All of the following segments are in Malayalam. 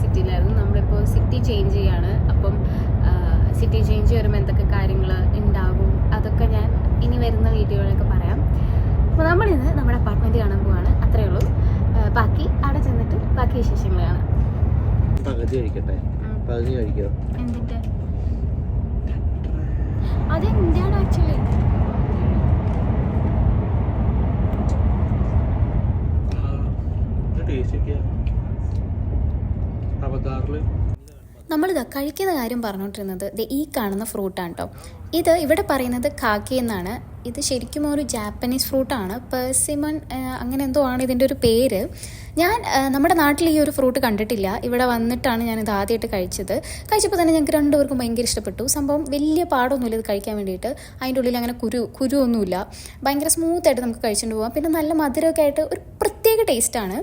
സിറ്റിയിലായിരുന്നു. നമ്മളിപ്പോൾ സിറ്റി ചേഞ്ച് ചെയ്യാണ്. അപ്പം സിറ്റി ചേഞ്ച് വരുമ്പോൾ എന്തൊക്കെ കാര്യങ്ങൾ ഉണ്ടാകും അതൊക്കെ ഞാൻ ഇനി വരുന്ന വീഡിയോയിലൊക്കെ പറയാം. അപ്പോൾ നമ്മളിന്ന് നമ്മുടെ അപ്പാർട്ട്മെൻറ്റ് കാണാൻ പോവാണ്. അത്രയേ ഉള്ളൂ. ബാക്കി അവിടെ ചെന്നിട്ട് ബാക്കി വിശേഷങ്ങൾ കാണാം. എന്തിൻ്റെ അതെന്താണ് ആക്ച്വലി? നമ്മളിത് കഴിക്കുന്ന കാര്യം പറഞ്ഞുകൊണ്ടിരുന്നത് ഈ കാണുന്ന ഫ്രൂട്ടാണ് കേട്ടോ. ഇത് ഇവിടെ പറയുന്നത് കാക്കി എന്നാണ്. ഇത് ശരിക്കും ഒരു ജാപ്പനീസ് ഫ്രൂട്ടാണ്. പെർസിമൺ അങ്ങനെ എന്തോ ആണ് ഇതിൻ്റെ ഒരു പേര്. ഞാൻ നമ്മുടെ നാട്ടിൽ ഈ ഒരു ഫ്രൂട്ട് കണ്ടിട്ടില്ല. ഇവിടെ വന്നിട്ടാണ് ഞാനിത് ആദ്യമായിട്ട് കഴിച്ചപ്പോൾ തന്നെ ഞങ്ങൾക്ക് രണ്ടുപേർക്കും ഭയങ്കര ഇഷ്ടപ്പെട്ടു. സംഭവം വലിയ പാടൊന്നുമില്ല ഇത് കഴിക്കാൻ വേണ്ടിയിട്ട്. അതിൻ്റെ ഉള്ളിൽ അങ്ങനെ കുരുവൊന്നുമില്ല. ഭയങ്കര സ്മൂത്തായിട്ട് നമുക്ക് കഴിച്ചുകൊണ്ട് പോകാം. പിന്നെ നല്ല മധുരമൊക്കെ ആയിട്ട് ഒരു പ്രത്യേക ടേസ്റ്റാണ്.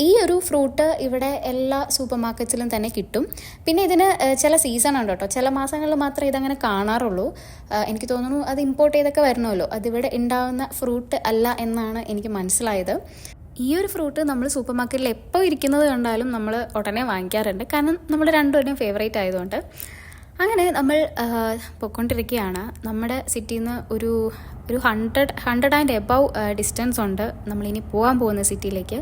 ഈ ഒരു ഫ്രൂട്ട് ഇവിടെ എല്ലാ സൂപ്പർ മാർക്കറ്റ്സിലും തന്നെ കിട്ടും. പിന്നെ ഇതിന് ചില സീസൺ ഉണ്ട് കേട്ടോ. ചില മാസങ്ങളിൽ മാത്രമേ ഇതങ്ങനെ കാണാറുള്ളൂ. എനിക്ക് തോന്നുന്നു അത് ഇമ്പോർട്ട് ചെയ്തൊക്കെ വരണമല്ലോ. അതിവിടെ ഉണ്ടാകുന്ന ഫ്രൂട്ട് അല്ല എന്നാണ് എനിക്ക് മനസ്സിലായത്. ഈ ഒരു ഫ്രൂട്ട് നമ്മൾ സൂപ്പർ മാർക്കറ്റിൽ എപ്പോൾ ഇരിക്കുന്നത് കണ്ടാലും നമ്മൾ ഉടനെ വാങ്ങിക്കാറുണ്ട്. കാരണം നമ്മൾ രണ്ടുപേരുടെയും ഫേവറേറ്റ് ആയതുകൊണ്ട്. അങ്ങനെ നമ്മൾ പോയിക്കൊണ്ടിരിക്കുകയാണ്. നമ്മുടെ സിറ്റിയിൽ നിന്ന് ഒരു 100 ആൻഡ് എബവ് ഡിസ്റ്റൻസ് ഉണ്ട് നമ്മളിനി പോകാൻ പോകുന്ന സിറ്റിയിലേക്ക്.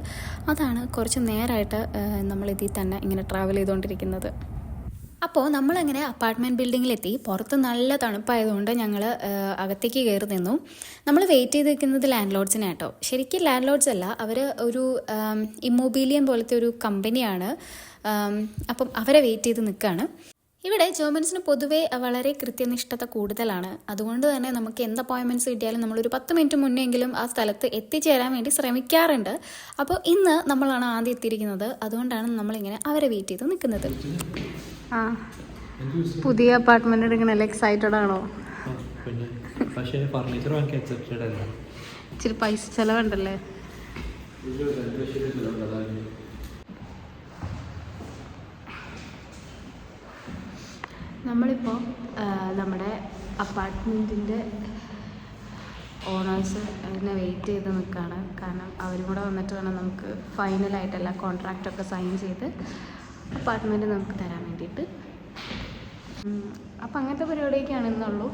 അതാണ് കുറച്ച് നേരമായിട്ട് നമ്മളിതിൽ തന്നെ ഇങ്ങനെ ട്രാവൽ ചെയ്തുകൊണ്ടിരിക്കുന്നത്. അപ്പോൾ നമ്മളങ്ങനെ അപ്പാർട്ട്മെൻറ്റ് ബിൽഡിങ്ങിലെത്തി. പുറത്ത് നല്ല തണുപ്പായതുകൊണ്ട് ഞങ്ങൾ അകത്തേക്ക് കയറി നിന്നു. നമ്മൾ വെയിറ്റ് ചെയ്ത് നിൽക്കുന്നത് ലാൻഡ് ലോഡ്സിനെ കേട്ടോ. ശരിക്കും ലാൻഡ് ലോഡ്സ് അല്ല, അവർ ഒരു ഇമ്മൊബീലിയം പോലത്തെ ഒരു കമ്പനിയാണ്. അപ്പം അവരെ വെയിറ്റ് ചെയ്ത് നിൽക്കുകയാണ്. ഇവിടെ ജർമ്മൻസിന് പൊതുവേ വളരെ കൃത്യനിഷ്ഠത കൂടുതലാണ്. അതുകൊണ്ട് തന്നെ നമുക്ക് എന്ത് അപ്പോയിൻമെൻറ്റ്സ് കിട്ടിയാലും നമ്മളൊരു 10 മിനിറ്റ് മുന്നെങ്കിലും ആ സ്ഥലത്ത് എത്തിച്ചേരാൻ വേണ്ടി ശ്രമിക്കാറുണ്ട്. അപ്പോൾ ഇന്ന് നമ്മളാണ് ആദ്യം എത്തിയിരിക്കുന്നത്. അതുകൊണ്ടാണ് നമ്മളിങ്ങനെ അവരെ വെയിറ്റ് ചെയ്ത് നിൽക്കുന്നത്. പുതിയ അപ്പാർട്ട്മെന്റ് എടുക്കണല്ലേ, എക്സൈറ്റഡ് ആണോ? ഇച്ചിരി പൈസ ചെലവുണ്ടല്ലേ? നമ്മളിപ്പോൾ നമ്മുടെ അപ്പാർട്ട്മെൻറ്റിൻ്റെ ഓണേഴ്സ് അതിനെ വെയിറ്റ് ചെയ്ത് നിൽക്കുകയാണ്. കാരണം അവരും കൂടെ വന്നിട്ട് വേണം നമുക്ക് ഫൈനലായിട്ടെല്ലാം കോൺട്രാക്റ്റൊക്കെ സൈൻ ചെയ്ത് അപ്പാർട്ട്മെൻറ്റ് നമുക്ക് തരാൻ വേണ്ടിയിട്ട്. അപ്പോൾ അങ്ങനത്തെ പരിപാടിയൊക്കെയാണ് ഇന്നുള്ളൂ.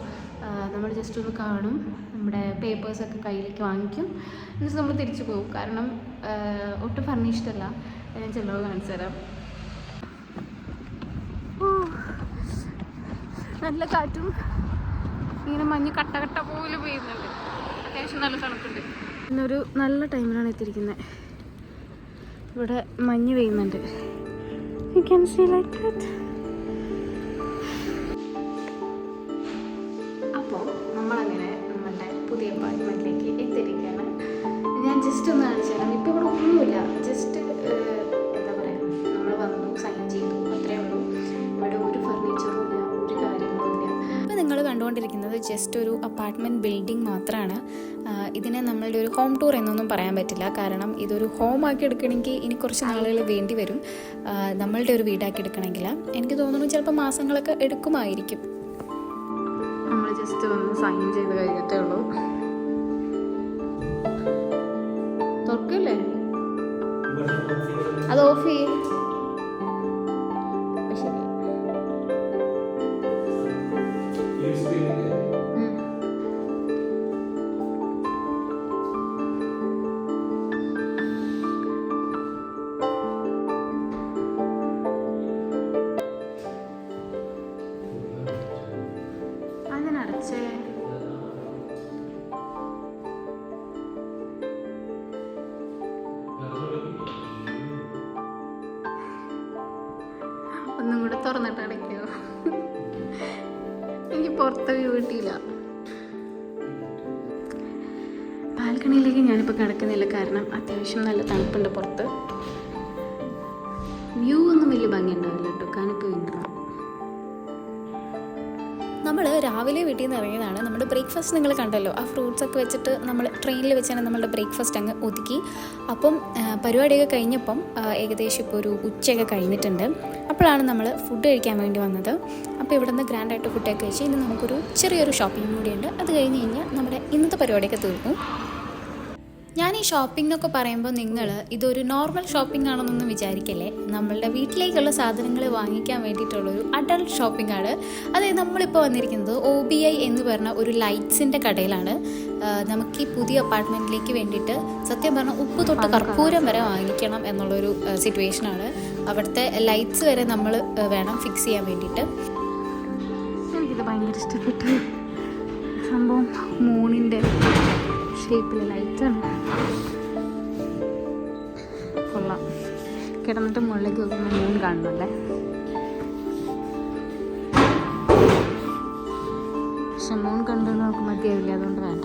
നമ്മൾ ജസ്റ്റ് ഒന്ന് കാണും, നമ്മുടെ പേപ്പേഴ്സൊക്കെ കയ്യിലേക്ക് വാങ്ങിക്കും, എന്നിട്ട് നമ്മൾ തിരിച്ചു പോകും. കാരണം ഒട്ടും ഫർണിഷ്ഡ് അല്ല. ഞാൻ ചിലവ് കാണിച്ചു തരാം. നല്ല കാറ്റും ഇങ്ങനെ മഞ്ഞ് കട്ട പോലെ പെയ്യുന്നുണ്ട്. അത്യാവശ്യം നല്ല തണുപ്പുണ്ട്. ഇന്നൊരു നല്ല ടൈമിലാണ് എത്തിയിരിക്കുന്നത്. ഇവിടെ മഞ്ഞ് പെയ്യുന്നുണ്ട്. You can see like that. അപ്പോൾ നമ്മളങ്ങനെ നമ്മളുടെ പുതിയ അപ്പാർട്ട്മെൻറ്റിലേക്ക് എത്തിയിരിക്കുകയാണ്. ഞാൻ ജസ്റ്റ് ഒന്ന് കാണിച്ചു തരാം. ഇപ്പോൾ ഇവിടെ ഒന്നുമില്ല. ജസ്റ്റ് എന്താ പറയുക, നമ്മൾ വന്നു, സൈൻ ചെയ്തു, അത്രയേ ഉള്ളൂ. ഇവിടെ ഒരു ഫർണിച്ചറും ഇല്ല, ഒരു കാര്യങ്ങളും ഇല്ല. ഇപ്പോൾ നിങ്ങൾ കണ്ടുകൊണ്ടിരിക്കുന്നത് ജസ്റ്റ് ഒരു അപ്പാർട്ട്മെൻറ്റ് ബിൽഡിംഗ് മാത്രമാണ്. ഇതിനെ നമ്മളുടെ ഒരു ഹോം ടൂർ എന്നൊന്നും പറയാൻ പറ്റില്ല. കാരണം ഇതൊരു ഹോമാക്കി എടുക്കണമെങ്കിൽ ഇനി കുറച്ച് നാളുകൾ വേണ്ടി വരും. നമ്മളുടെ ഒരു വീടാക്കി എടുക്കണമെങ്കിൽ എനിക്ക് തോന്നുന്നു ചിലപ്പോൾ മാസങ്ങളൊക്കെ എടുക്കുമായിരിക്കും. നമ്മൾ ജസ്റ്റ് ഒന്ന് സൈൻ ചെയ്ത് കഴിഞ്ഞിട്ടേ ഉള്ളൂ. തുറക്കല്ലേ? അത് ഓഫ് ചെയ്യേ. ശരി. അതിനടച്ചേ. ഒന്നും കൂടെ തുറന്നിട്ട് അടയ്ക്കോ? എനിക്ക് പുറത്തെ വ്യൂ കിട്ടിയില്ല. ബാൽക്കണിയിലേക്ക് ഞാനിപ്പോൾ കിടക്കുന്നില്ല. കാരണം അത്യാവശ്യം നല്ല തണുപ്പുണ്ട് പുറത്ത്. വ്യൂ ഒന്നും വലിയ ഭംഗി ഉണ്ടാവില്ല കേട്ടോ. കാരണം ഇപ്പോൾ വിൻ്ററാണ്. നമ്മൾ രാവിലെ വീട്ടിൽ നിന്ന് ഇറങ്ങിയതാണ്. നമ്മുടെ ബ്രേക്ക്ഫാസ്റ്റ് നിങ്ങൾ കണ്ടല്ലോ. ആ ഫ്രൂട്ട്സൊക്കെ വെച്ചിട്ട് നമ്മൾ ട്രെയിനിൽ വെച്ചാണ് നമ്മളുടെ ബ്രേക്ക്ഫാസ്റ്റ് അങ്ങ് ഒതുക്കി. അപ്പം പരിപാടിയൊക്കെ കഴിഞ്ഞപ്പം ഏകദേശം ഇപ്പോൾ ഒരു ഉച്ചയൊക്കെ കഴിഞ്ഞിട്ടുണ്ട്. അപ്പോഴാണ് നമ്മൾ ഫുഡ് കഴിക്കാൻ വേണ്ടി വന്നത്. അപ്പോൾ ഇവിടെ നിന്ന് ഗ്രാൻഡായിട്ട് ഫുഡൊക്കെ കഴിച്ച് ഇനി നമുക്കൊരു ചെറിയൊരു ഷോപ്പിംഗ് കൂടിയുണ്ട്. അത് കഴിഞ്ഞ് കഴിഞ്ഞാൽ നമ്മുടെ ഇന്നത്തെ പരിപാടിയൊക്കെ തീർന്നു. ഞാൻ ഈ ഷോപ്പിംഗ് എന്നൊക്കെ പറയുമ്പോൾ നിങ്ങൾ ഇതൊരു നോർമൽ ഷോപ്പിംഗ് ആണെന്നൊന്നും വിചാരിക്കല്ലേ. നമ്മളുടെ വീട്ടിലേക്കുള്ള സാധനങ്ങൾ വാങ്ങിക്കാൻ വേണ്ടിയിട്ടുള്ളൊരു അഡൾട്ട് ഷോപ്പിംഗ് ആണ്. അതായത് നമ്മളിപ്പോൾ വന്നിരിക്കുന്നത് OBI എന്ന് പറഞ്ഞ ഒരു ലൈറ്റ്സിൻ്റെ കടയിലാണ്. നമുക്ക് ഈ പുതിയ അപ്പാർട്ട്മെൻറ്റിലേക്ക് വേണ്ടിയിട്ട് സത്യം പറഞ്ഞാൽ ഉപ്പ് തൊട്ട് കർപ്പൂരം വരെ വാങ്ങിക്കണം എന്നുള്ളൊരു സിറ്റുവേഷനാണ്. അവിടുത്തെ ലൈറ്റ്സ് വരെ നമ്മൾ വേണം ഫിക്സ് ചെയ്യാൻ വേണ്ടിയിട്ട്. എനിക്കിത് ഭയങ്കര ഇഷ്ടപ്പെട്ടു. സംഭവം മൂണിൻ്റെ ഷേപ്പിലെ ലൈറ്റാണ്. കൊള്ളാം. കിടന്നിട്ട് മുകളിലേക്ക് നോക്കുമ്പോൾ മൂൺ കാണുന്നുണ്ടേ. പക്ഷെ മൂൺ കണ്ടു നമുക്ക് മതിയാവില്ല, അതുകൊണ്ട് വേണ്ട.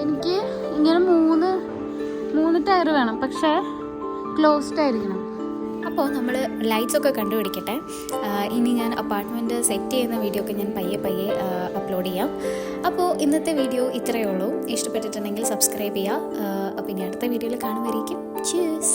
എനിക്ക് ഇങ്ങനെ മൂന്ന് ടയർ വേണം, പക്ഷേ ക്ലോസ്ഡ് ആയിരിക്കണം. അപ്പോൾ നമ്മൾ ലൈറ്റ്സൊക്കെ കണ്ടുപിടിക്കട്ടെ. ഇനി ഞാൻ അപ്പാർട്ട്മെൻറ്റ് സെറ്റ് ചെയ്യുന്ന വീഡിയോ ഒക്കെ ഞാൻ പയ്യെ അപ്ലോഡ് ചെയ്യാം. അപ്പോൾ ഇന്നത്തെ വീഡിയോ ഇത്രയേ ഉള്ളൂ. ഇഷ്ടപ്പെട്ടിട്ടുണ്ടെങ്കിൽ സബ്സ്ക്രൈബ് ചെയ്യുക. അപ്പോൾ ഇനി അടുത്ത വീഡിയോയിൽ കാണുമായിരിക്കും. ചീസ്.